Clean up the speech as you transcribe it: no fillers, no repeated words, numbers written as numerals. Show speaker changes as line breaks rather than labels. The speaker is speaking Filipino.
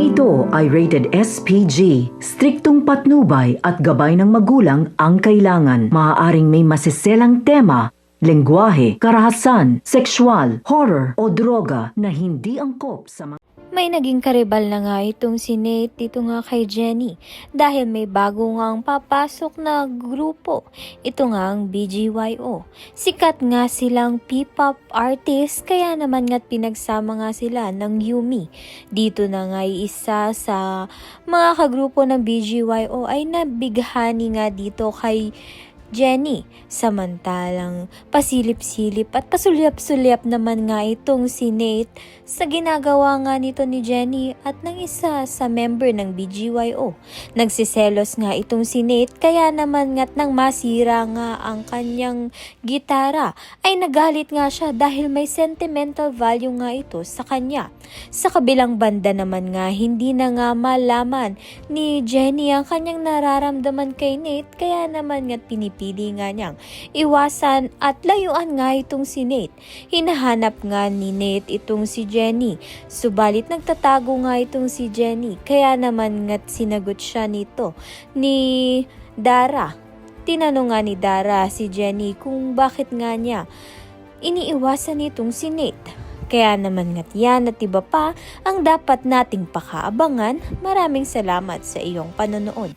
Ito ay rated SPG. Striktong patnubay at gabay ng magulang ang kailangan. Maaaring may masiselang tema, lengguwahe, karahasan, sexual, horror o droga na hindi angkop sa mga...
May naging karibal na nga itong si Nate dito nga kay Jenny dahil may bago ngang papasok na grupo. Ito nga ang BGYO. Sikat nga silang P-pop artist kaya naman nga't pinagsama nga sila ng Yumi. Dito na nga isa sa mga kagrupo ng BGYO ay nabighani nga dito kay Jenny. Samantalang pasilip-silip at pasulyap-sulyap naman nga itong si Nate sa ginagawa nga nito ni Jenny at ng isa sa member ng BGYO. Nagsiselos nga itong si Nate kaya naman nga't nang masira nga ang kanyang gitara ay nagalit nga siya dahil may sentimental value nga ito sa kanya. Sa kabilang banda naman nga hindi na nga malaman ni Jenny ang kanyang nararamdaman kay Nate kaya naman nga't pinipili nga niyang iwasan at layuan nga itong si Nate. Hinahanap nga ni Nate itong si Jenny. Subalit nagtatago nga itong si Jenny kaya naman nga't sinagot siya nito ni Dara. Tinanong nga ni Dara si Jenny kung bakit nga niya iniiwasan itong si Nate. Kaya naman nga't yan at iba pa ang dapat nating pakaabangan. Maraming salamat sa iyong panonood.